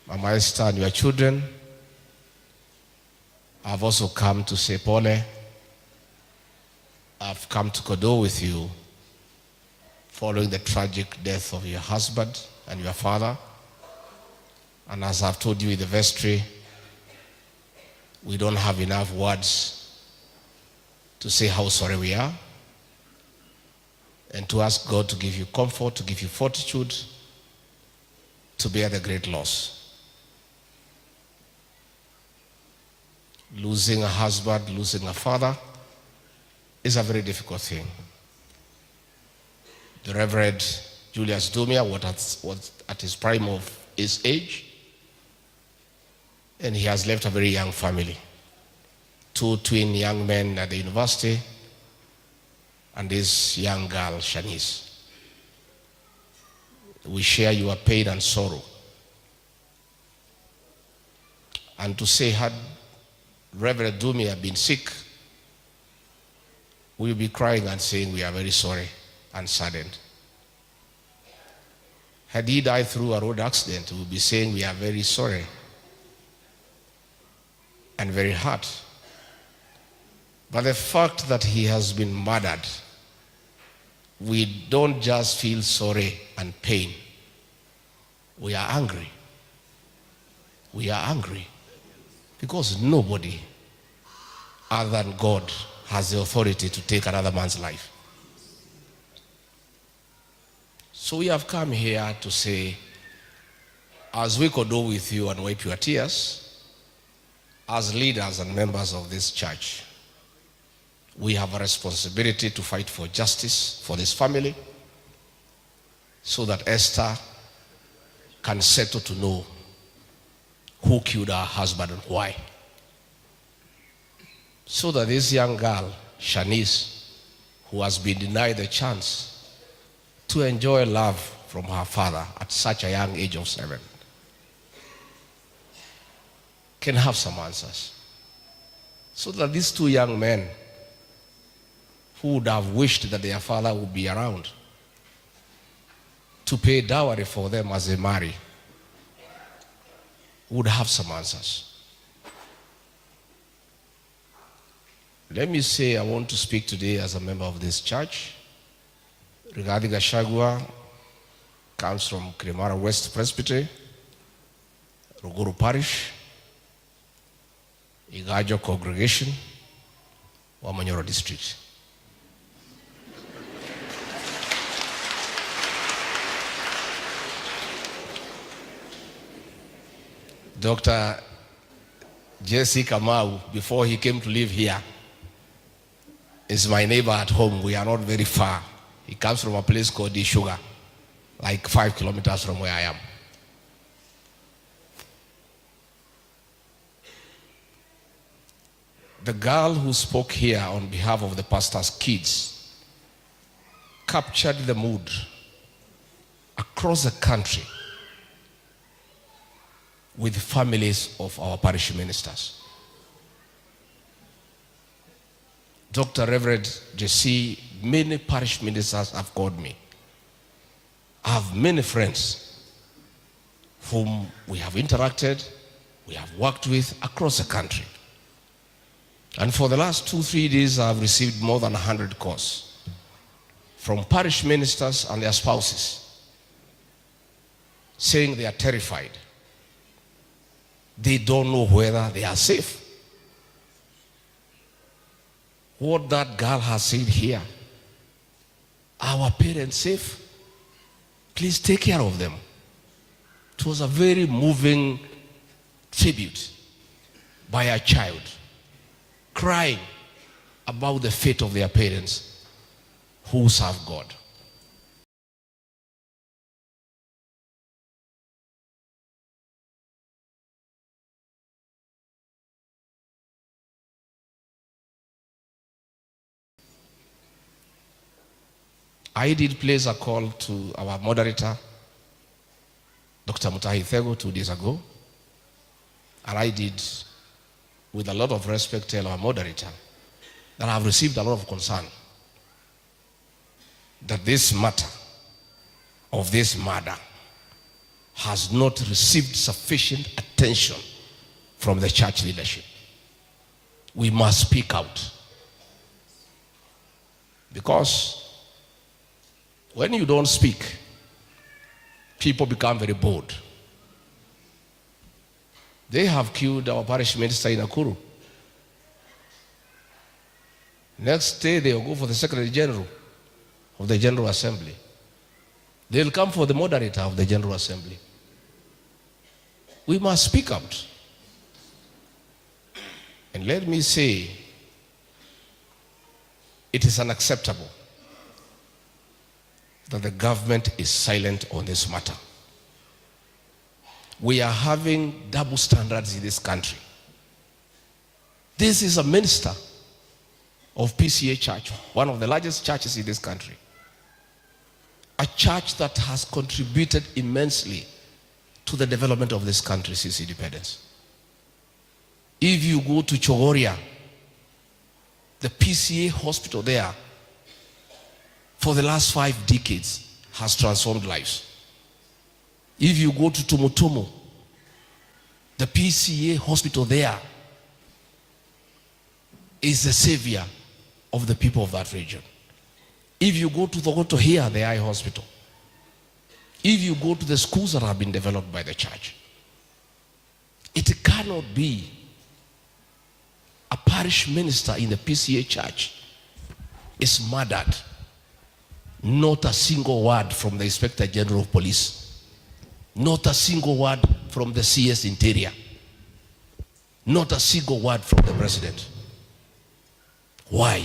Mama Esther and your children, I've also come to say pole. I've come to condole with you following the tragic death of your husband and your father. And as I've told you in the vestry, we don't have enough words to say how sorry we are, and to ask God to give you comfort, to give you fortitude, to bear the great loss. Losing a husband, losing a father is a very difficult thing. The Reverend Julius Dumia was at his prime of his age, and he has left a very young family. 2 twin young men at the university, and this young girl, Shanice. We share your pain and sorrow. And to say, had Reverend Dumia been sick, we'll be crying and saying we are very sorry and saddened. Had he died through a road accident, we'll be saying we are very sorry and very hurt. But the fact that he has been murdered, we don't just feel sorry and pain. We are angry. We are angry because nobody other than God has the authority to take another man's life. So we have come here to say, as we condole with you and wipe your tears, as leaders and members of this church, we have a responsibility to fight for justice for this family so that Esther can settle to know who killed her husband and why. So that this young girl, Shanice, who has been denied the chance to enjoy love from her father at such a young age of 7, can have some answers. So that these 2 young men who would have wished that their father would be around to pay dowry for them as they marry would have some answers. Let me say, I want to speak today as a member of this church. Rigathi Gachagua comes from Kirimara West Presbytery, Ruguru Parish, Igajo Congregation, Wamanyoro District. Dr. Jesse Kamau, before he came to live here, is my neighbor at home. We are not very far. He comes from a place called Sugar, like 5 kilometers from where I am. The girl who spoke here on behalf of the pastor's kids captured the mood across the country with families of our parish ministers. Dr. Reverend Jesse, many parish ministers have called me. I have many friends whom we have interacted, we have worked with across the country. And for the last 2-3 days, I have received more than 100 calls from parish ministers and their spouses saying they are terrified. They don't know whether they are safe. What that girl has said here, our parents safe? Please take care of them. It was a very moving tribute by a child crying about the fate of their parents who serve God. I did place a call to our moderator, Dr. Mutahi Thego, 2 days ago. And I did, with a lot of respect, tell our moderator that I have received a lot of concern that this matter of this murder has not received sufficient attention from the church leadership. We must speak out. Because when you don't speak, people become very bold. They have killed our parish minister in Nakuru. Next day, they will go for the Secretary General of the General Assembly. They'll come for the moderator of the General Assembly. We must speak out. And let me say, it is unacceptable that the government is silent on this matter. We are having double standards in this country. This is a minister of PCEA Church, one of the largest churches in this country. A church that has contributed immensely to the development of this country since independence. If you go to Chogoria, the PCEA hospital there, for the last 5 decades, has transformed lives. If you go to Tumutumu, the PCEA hospital there is the savior of the people of that region. If you go to Thogoto here, the eye hospital. If you go to the schools that have been developed by the church, it cannot be a parish minister in the PCEA church is murdered. Not a single word from the Inspector General of Police. Not a single word from the CS Interior. Not a single word from the President. Why?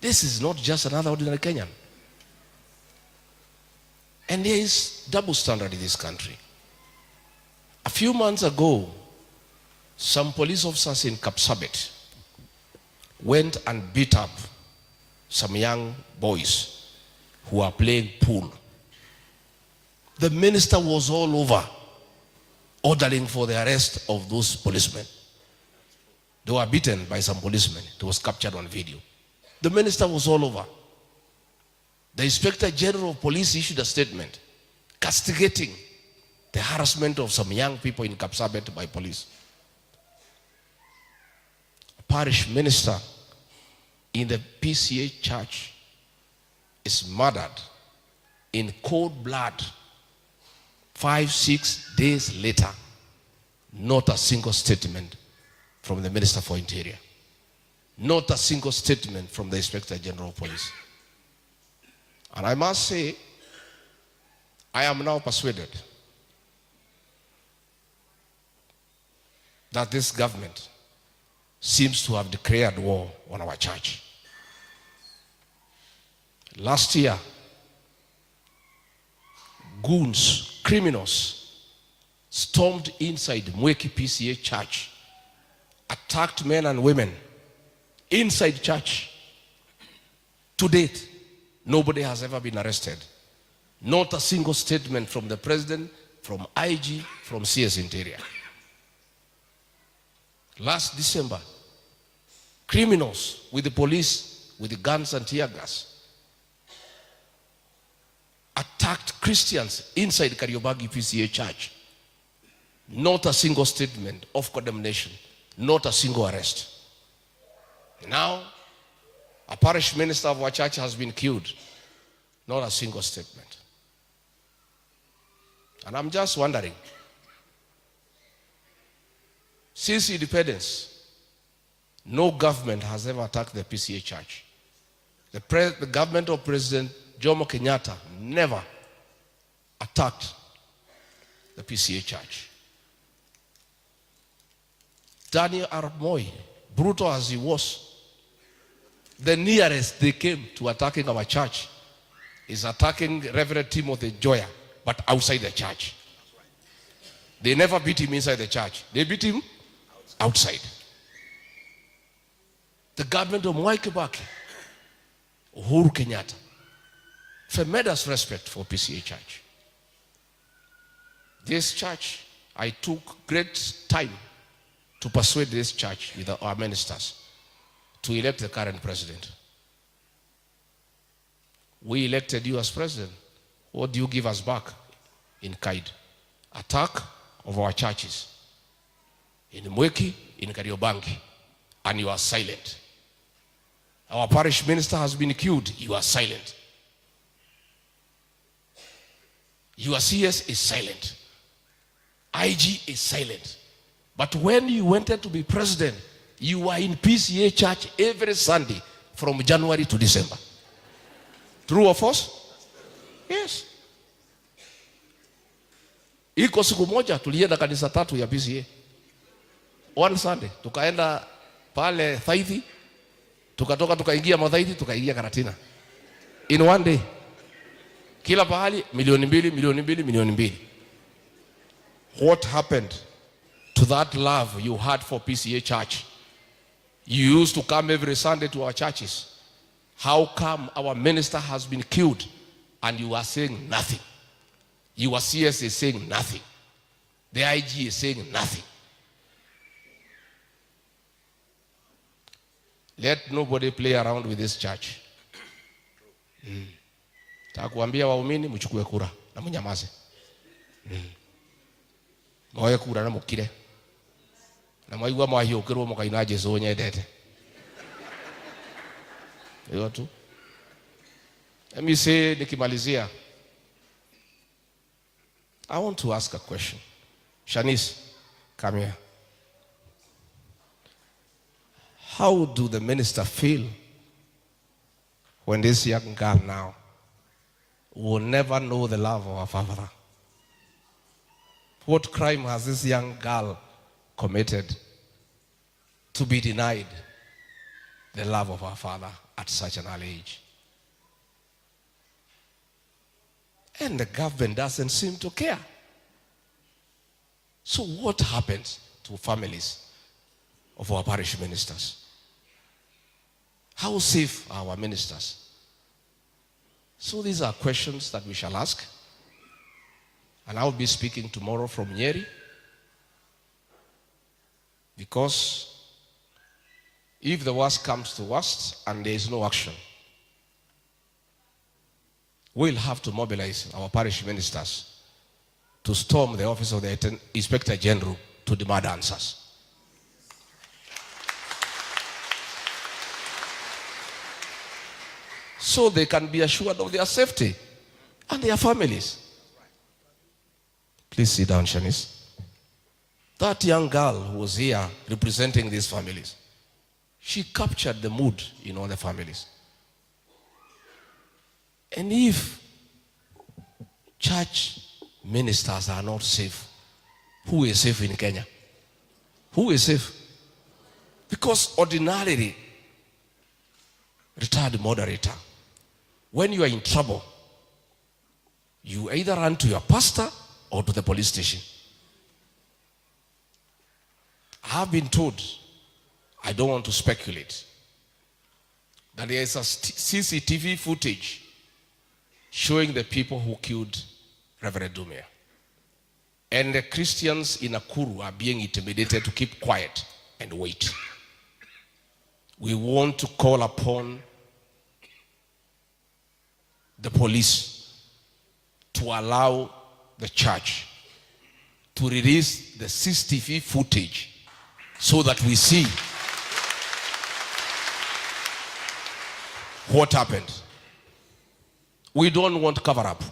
This is not just another ordinary Kenyan. And there is double standard in this country. A few months ago, some police officers in Kapsabet went and beat up some young boys who are playing pool. The minister was all over ordering for the arrest of those policemen. They were beaten by some policemen. It was captured on video. The minister was all over. The Inspector General of Police issued a statement castigating the harassment of some young people in Kapsabet by police. A parish minister in the PCEA church is murdered in cold blood 5-6 days later. Not a single statement from the Minister for Interior. Not a single statement from the Inspector General of Police. And I must say, I am now persuaded that this government seems to have declared war on our church. Last year, goons, criminals, stormed inside Mweki PCEA church, attacked men and women inside church. To date, nobody has ever been arrested. Not a single statement from the President, from IG, from CS Interior. Last December, criminals with the police, with the guns and tear gas, attacked Christians inside Kariobangi PCEA church. Not a single statement of condemnation. Not a single arrest. Now, a parish minister of our church has been killed. Not a single statement. And I'm just wondering, since independence, no government has ever attacked the PCEA church. The government of President Jomo Kenyatta never attacked the PCEA church. Daniel Arap Moi, brutal as he was, the nearest they came to attacking our church is attacking Reverend Timothy Joya, but outside the church. They never beat him inside the church. They beat him outside. The government of Mwai Kibaki, Uhuru Kenyatta, tremendous respect for PCEA church. This church, I took great time to persuade this church with our ministers to elect the current president. We elected you as president. What do you give us back? in Kaid, attack of our churches in Mweki, in Kariobangi, and you are silent. Our parish minister has been killed, you are silent. Your CS is silent. IG is silent. But when you wanted to be president, you were in PCEA church every Sunday from January to December. True or false? Yes. Iko siku moja tulienda kanisa 3 ya PCEA. One Sunday tukaenda pale Thaithi, tukatoka tukaingia Mathaithi, tukaingia Karatina. In one day. Kila pahali milioni mbili. What happened to that love you had for PCEA church? You used to come every Sunday to our churches. How come our minister has been killed and you are saying nothing? Your CS is saying nothing. The IG is saying nothing. Let nobody play around with this church. Takuambia waumini mchukue kura na mnyamaze. Moye kura na mukire. Na mwaigwa mwahiokirwo mukaina Jesu nyendete. Hiyo tu. Let me say nikimalizia. I want to ask a question. Shanice, come here. How do the minister feel when this young girl now will never know the love of her father? What crime has this young girl committed to be denied the love of her father at such an early age? And the government doesn't seem to care. So what happens to families of our parish ministers? How safe are our ministers? So these are questions that we shall ask. And I'll be speaking tomorrow from Nyeri. Because if the worst comes to worst and there is no action, we'll have to mobilize our parish ministers to storm the office of the Inspector General to demand answers. So they can be assured of their safety and their families. Please sit down, Shanice. That young girl who was here representing these families, she captured the mood in all the families. And if church ministers are not safe, who is safe in Kenya? Who is safe? Because ordinarily, retired moderator, when you are in trouble, you either run to your pastor or to the police station. I have been told, I don't want to speculate, that there is a CCTV footage showing the people who killed Reverend Dumia. And the Christians in Nakuru are being intimidated to keep quiet and wait. We want to call upon the police to allow the church to release the CCTV footage so that we see what happened. We don't want cover up.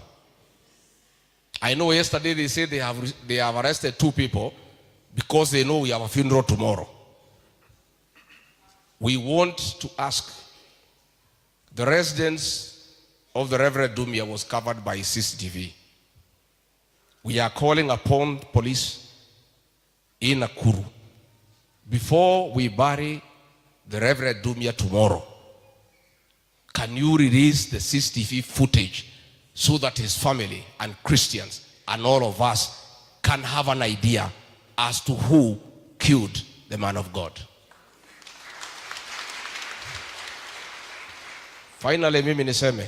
I know yesterday they said they have arrested 2 people because they know we have a funeral tomorrow. We want to ask, the residence of the Reverend Dumia was covered by CCTV. We are calling upon police in Nakuru, before we bury the Reverend Dumia tomorrow, can you release the CCTV footage so that his family and Christians and all of us can have an idea as to who killed the man of God? Finally, mimi niseme,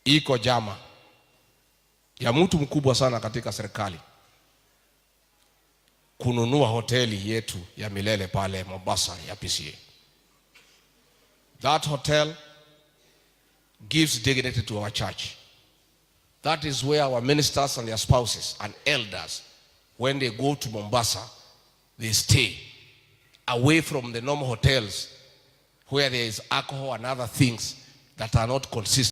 iko jama ya mtu mkubwa sana katika serikali kununua hoteli yetu ya milele pale Mombasa ya PCEA. That hotel gives dignity to our church. That is where our ministers and their spouses and elders, when they go to Mombasa, they stay away from the normal hotels where there is alcohol and other things that are not consistent.